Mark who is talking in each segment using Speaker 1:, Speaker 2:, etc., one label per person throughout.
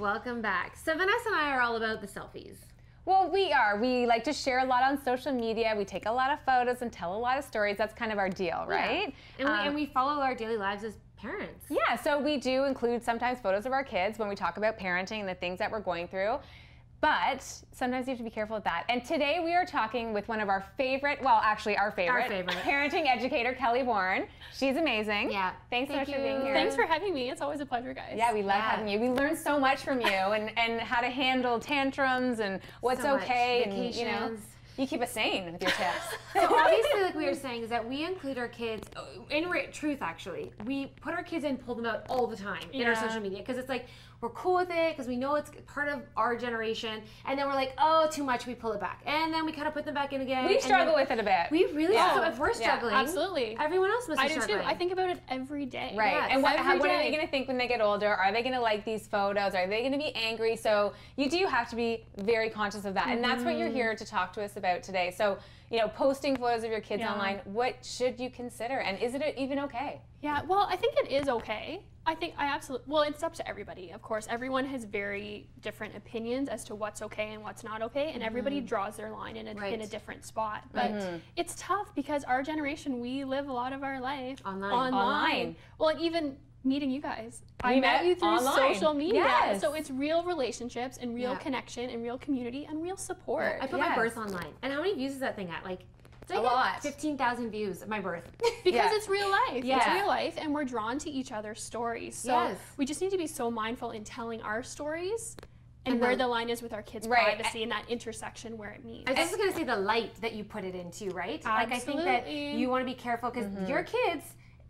Speaker 1: Welcome back. So Vanessa and I are all about the selfies.
Speaker 2: Well, we are. We like to share a lot on social media. We take a lot of photos and tell a lot of stories. That's kind of our deal, right?
Speaker 1: Yeah. And we follow our daily lives as parents.
Speaker 2: Yeah, so we do include sometimes photos of our kids when we talk about parenting and the things that we're going through. But sometimes you have to be careful with that. And today we are talking with one of our favorite, well, actually our favorite parenting educator, Kelly Warren. She's amazing.
Speaker 1: Yeah.
Speaker 2: Thanks so much for being here.
Speaker 3: Thanks for having me. It's always a pleasure, guys.
Speaker 2: Yeah, we love having you. We learn so much from you and how to handle tantrums and what's
Speaker 1: so
Speaker 2: okay.
Speaker 1: Vacations.
Speaker 2: And, you know, you keep us sane with your tips.
Speaker 1: So obviously, like we were saying, is that we include our kids, in truth actually, we put our kids in, pull them out all the time in our social media, because it's like, we're cool with it, because we know it's part of our generation, and then we're like, oh, too much, we pull it back. And then we kind of put them back in again.
Speaker 2: We struggle with it a bit.
Speaker 1: We really do. So if we're struggling,
Speaker 3: absolutely.
Speaker 1: Everyone else must be
Speaker 3: I
Speaker 1: struggling.
Speaker 3: do too. I think about it every day.
Speaker 2: Right.
Speaker 1: Yes.
Speaker 2: And what are they going to think when they get older? Are they going to like these photos? Are they going to be angry? So you do have to be very conscious of that. And that's what you're here to talk to us about today. So, you know, posting photos of your kids online, what should you consider? And is it even okay?
Speaker 3: Yeah, well, I think it is okay. I absolutely, well, it's up to everybody, of course. Everyone has very different opinions as to what's okay and what's not okay, and everybody draws their line in a different spot. But it's tough because our generation, we live a lot of our life online. Well, and even meeting you guys. I met you through social media. Yes. So it's real relationships and real connection and real community and real support.
Speaker 1: I put my birth online. And how many views is that thing at? Like,
Speaker 2: a lot.
Speaker 1: 15,000 views of my birth.
Speaker 3: Because it's real life. Yeah. It's real life, and we're drawn to each other's stories. So we just need to be so mindful in telling our stories and where the line is with our kids' privacy and that intersection where it meets.
Speaker 1: I was just going to say the light that you put it into, right?
Speaker 3: Absolutely.
Speaker 1: Like, I think that you want to be careful because your kids,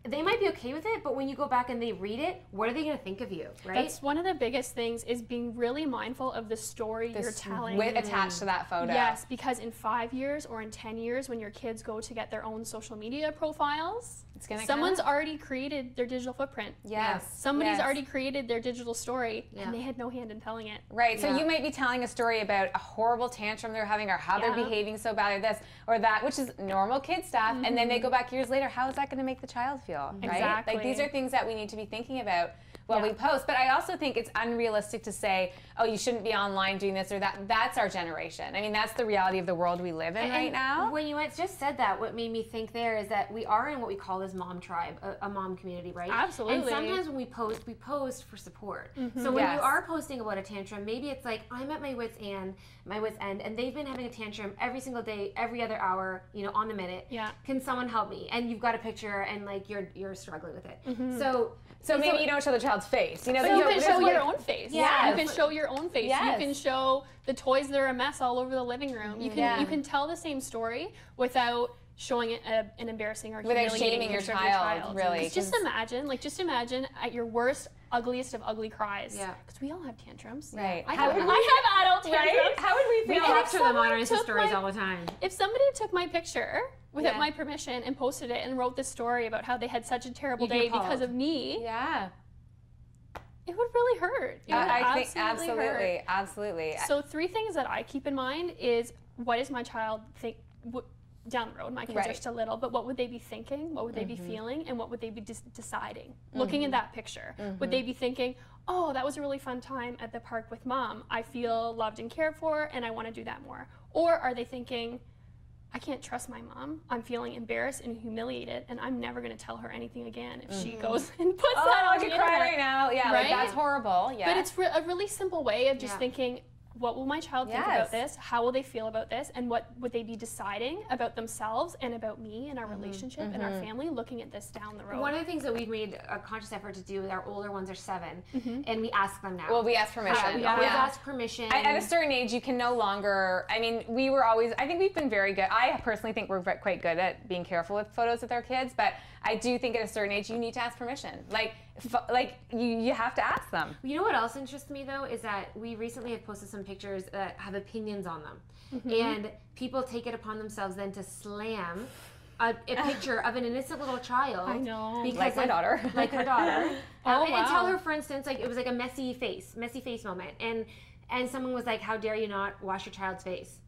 Speaker 1: they might be okay with it, but when you go back and they read it, what are they going to think of you, right?
Speaker 3: That's one of the biggest things, is being really mindful of the story you're telling.
Speaker 2: Attached to that photo.
Speaker 3: Yes, because in 5 years or in 10 years, when your kids go to get their own social media profiles, someone's already created their digital footprint.
Speaker 2: Yes.
Speaker 3: Somebody's already created their digital story, and they had no hand in telling it.
Speaker 2: Right, so you might be telling a story about a horrible tantrum they're having, or how they're behaving so badly, this or that, which is normal kid stuff, and then they go back years later, how is that going to make the child feel? Right?
Speaker 3: Exactly.
Speaker 2: Like, these are things that we need to be thinking about while we post. But I also think it's unrealistic to say, oh, you shouldn't be online doing this or that. That's our generation. I mean, that's the reality of the world we live in right now.
Speaker 1: When you just said that, what made me think there is that we are in what we call this mom tribe, a mom community, right?
Speaker 3: Absolutely.
Speaker 1: And sometimes when we post for support. So when you are posting about a tantrum, maybe it's like, I'm at my wit's end, and they've been having a tantrum every single day, every other hour, you know, on the minute. Yeah. Can someone help me? And you've got a picture, and like you're struggling with it.
Speaker 2: So maybe you don't show the child's face. You know,
Speaker 3: you can show your own face.
Speaker 1: Yeah.
Speaker 3: You can show your own face.
Speaker 2: Yes.
Speaker 3: You can show the toys that are a mess all over the living room. You can tell the same story without showing an embarrassing or humiliating
Speaker 2: shaming your child. Really.
Speaker 3: Just imagine at your worst, ugliest of ugly cries. Yeah. Because we all have tantrums.
Speaker 2: Right.
Speaker 3: I have adult tantrums.
Speaker 2: Right? How would we feel?
Speaker 1: We capture them on our Insta stories all the time.
Speaker 3: If somebody took my picture without my permission and posted it and wrote this story about how they had such a terrible day because of me, it would really hurt.
Speaker 2: I think absolutely.
Speaker 3: So 3 things that I keep in mind is, what does my child think down the road? My kids are still little, but what would they be thinking? What would they be feeling? And what would they be deciding? Looking at that picture, would they be thinking, oh, that was a really fun time at the park with mom. I feel loved and cared for, and I want to do that more. Or are they thinking, I can't trust my mom. I'm feeling embarrassed and humiliated, and I'm never going to tell her anything again if she goes and puts that on the internet.
Speaker 2: Cry right now. Yeah, right? Like, that's horrible. Yeah.
Speaker 3: But it's a really simple way of just thinking, what will my child think about this? How will they feel about this? And what would they be deciding about themselves and about me and our relationship and our family, looking at this down the road?
Speaker 1: One of the things that we've made a conscious effort to do with our older ones are 7, and we ask them now.
Speaker 2: Well, we ask permission.
Speaker 1: We always ask permission.
Speaker 2: At a certain age, you can no longer, I mean, we were always, I think we've been very good. I personally think we're quite good at being careful with photos with our kids, but I do think at a certain age, you need to ask permission. Like you have to ask them.
Speaker 1: You know what else interests me, though, is that we recently have posted some pictures that have opinions on them. And people take it upon themselves then to slam a picture of an innocent little child.
Speaker 3: I know.
Speaker 1: Because
Speaker 2: like my daughter.
Speaker 1: Like her daughter.
Speaker 3: Oh,
Speaker 1: and tell her, for instance, like, it was like a messy face moment. And someone was like, how dare you not wash your child's face?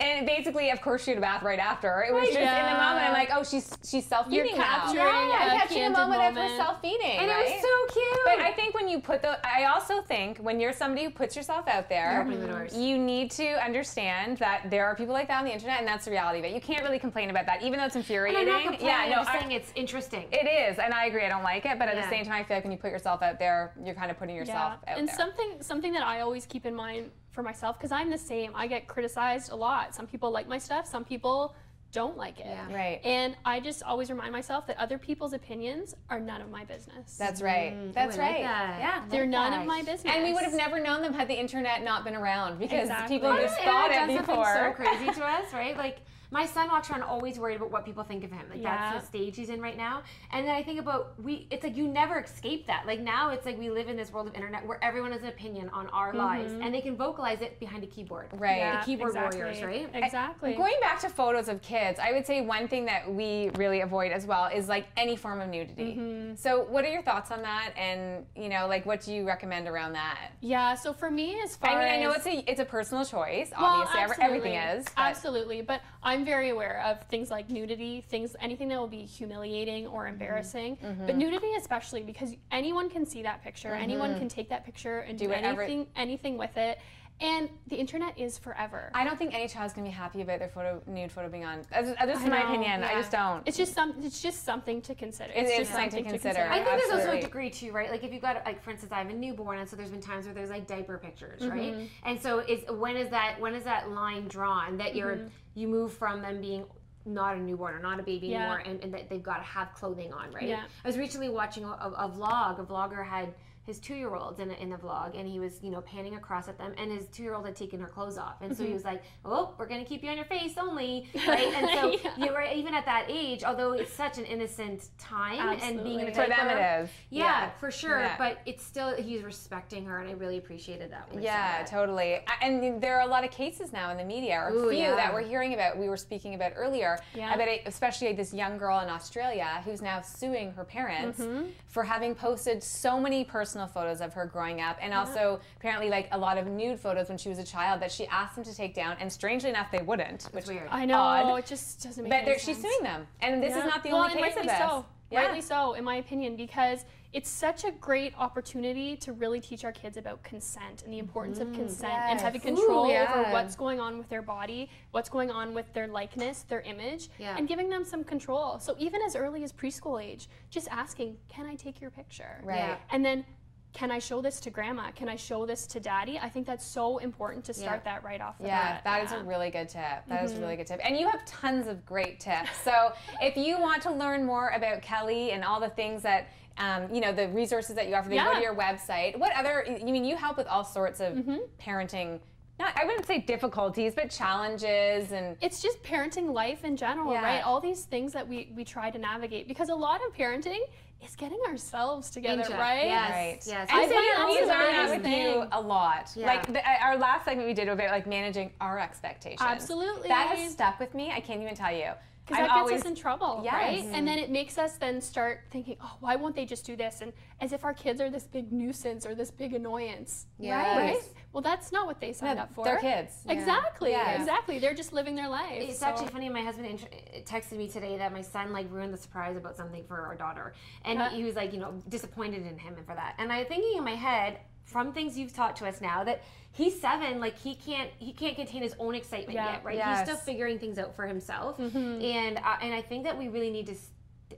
Speaker 2: And basically, of course, she had a bath right after. It was just in the moment. I'm like, oh, she's self-feeding now.
Speaker 3: I'm
Speaker 2: catching a moment of her self-feeding.
Speaker 1: And it was so cute.
Speaker 2: But I think when you put I also think when you're somebody who puts yourself out there, you need to understand that there are people like that on the internet, and that's the reality of it. You can't really complain about that, even though it's infuriating.
Speaker 1: And I'm not complaining. I'm saying it's interesting.
Speaker 2: It is, and I agree. I don't like it, but at the same time, I feel like when you put yourself out there, you're kind of putting yourself out there.
Speaker 3: And something that I always keep in mind for myself, because I'm the same. I get criticized a lot. Some people like my stuff. Some people don't like it.
Speaker 2: Yeah. Right.
Speaker 3: And I just always remind myself that other people's opinions are none of my business.
Speaker 2: That's right. That's right.
Speaker 3: Yeah. They're none of my business.
Speaker 2: And we would have never known them had the internet not been around, because people just thought it before.
Speaker 1: So crazy to us, right? Like, my son walks around always worried about what people think of him. Like, that's the stage he's in right now. And then I think about, it's like you never escape that. Like, now it's like we live in this world of internet where everyone has an opinion on our lives, and they can vocalize it behind a keyboard.
Speaker 2: Right.
Speaker 1: Yeah, the keyboard warriors, right?
Speaker 3: Exactly.
Speaker 2: Going back to photos of kids, I would say one thing that we really avoid as well is like any form of nudity. So what are your thoughts on that? And, you know, like, what do you recommend around that?
Speaker 3: Yeah, so for me, as far
Speaker 2: I know it's a personal choice, obviously. Everything is. But
Speaker 3: absolutely. But I'm very aware of things like nudity, anything that will be humiliating or embarrassing. But nudity especially, because anyone can see that picture, anyone can take that picture and do anything with it. And the internet is forever.
Speaker 2: I don't think any child's gonna be happy about their nude photo being on. That's my opinion. I just don't.
Speaker 3: It's just something to consider.
Speaker 2: It's just something to consider.
Speaker 1: I think there's also a degree too, right? Like, if you've got, like, for instance, I have a newborn, and so there's been times where there's like diaper pictures, right? And so when is that line drawn that you move from them being not a newborn or not a baby anymore, and that they've got to have clothing on, right? I was recently watching a vlog. A vlogger had his 2-year-olds in the vlog, and he was, you know, panning across at them, and his 2-year-old had taken her clothes off, and so he was like, oh, we're gonna keep you on your face only, right? And so you were, even at that age, although it's such an innocent time, and being in a diaper,
Speaker 2: for them it is.
Speaker 1: Yeah, for sure, but it's still, he's respecting her, and I really appreciated that when I saw that.
Speaker 2: Totally. And there are a lot of cases now in the media, or a few that we're hearing about, we were speaking about earlier, about especially this young girl in Australia who's now suing her parents for having posted so many personal photos of her growing up, and also apparently like a lot of nude photos when she was a child that she asked them to take down, and strangely enough they wouldn't, which is weird.
Speaker 3: I know, odd. It just doesn't make any sense.
Speaker 2: But she's suing them, and this is not the only case of this.
Speaker 3: Rightly so, in my opinion, because it's such a great opportunity to really teach our kids about consent and the importance of consent and having control over what's going on with their body, what's going on with their likeness, their image, and giving them some control. So even as early as preschool age, just asking, can I take your picture?
Speaker 2: Right.
Speaker 3: And then, can I show this to grandma? Can I show this to daddy? I think that's so important to start that right off the bat.
Speaker 2: That is a really good tip. That is a really good tip. And you have tons of great tips. So if you want to learn more about Kelly and all the things that, you know, the resources that you offer, they go to your website. What other, you help with all sorts of parenting, I wouldn't say difficulties, but challenges, and
Speaker 3: it's just parenting life in general, right? All these things that we try to navigate, because a lot of parenting is getting ourselves together, right?
Speaker 1: Yes. Yes.
Speaker 2: And we learn that with you a lot. Like our last segment we did about like managing our expectations.
Speaker 3: Absolutely.
Speaker 2: That has stuck with me. I can't even tell you.
Speaker 3: Because that gets us in trouble, right? And then it makes us then start thinking, oh, why won't they just do this? And as if our kids are this big nuisance or this big annoyance, right? Well, that's not what they signed up for.
Speaker 2: They're kids.
Speaker 3: Exactly, exactly. They're just living their life.
Speaker 1: It's actually funny, my husband texted me today that my son like ruined the surprise about something for our daughter. And he was like, you know, disappointed in him and for that. And I'm thinking in my head, from things you've taught to us now, that he's 7, like he can't contain his own excitement yet, right? He's still figuring things out for himself, and I think that we really need to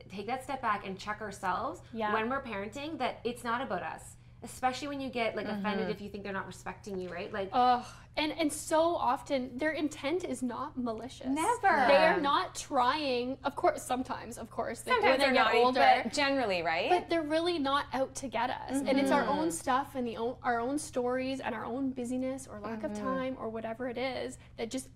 Speaker 1: take that step back and check ourselves when we're parenting, that it's not about us. Especially when you get like offended if you think they're not respecting you, right? Like,
Speaker 3: and so often their intent is not malicious.
Speaker 2: Never.
Speaker 3: They are not trying. Of course, sometimes
Speaker 2: when they get older, but generally, right?
Speaker 3: But they're really not out to get us. And it's our own stuff and our own stories and our own busyness or lack of time or whatever it is that just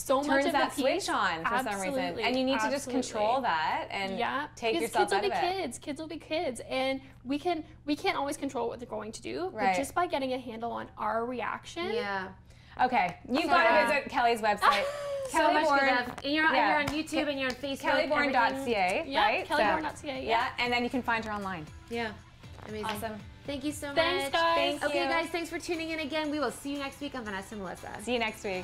Speaker 2: turns that switch on for some reason, and you need to just control that and take yourself out of it.
Speaker 3: Kids will be kids, and we can't always control what they're going to do, but just by getting a handle on our reaction.
Speaker 2: Okay, you got to visit Kelly's website.
Speaker 1: So much good stuff. And you're on YouTube and you're on Facebook.
Speaker 2: Kellyborn.ca, right?
Speaker 3: Kellyborn.ca,
Speaker 2: and then you can find her online.
Speaker 1: Amazing.
Speaker 2: Awesome.
Speaker 1: Thank you so much.
Speaker 3: Thanks, guys.
Speaker 1: Okay, guys, thanks for tuning in again. We will see you next week on Vanessa and Melissa.
Speaker 2: See you next week.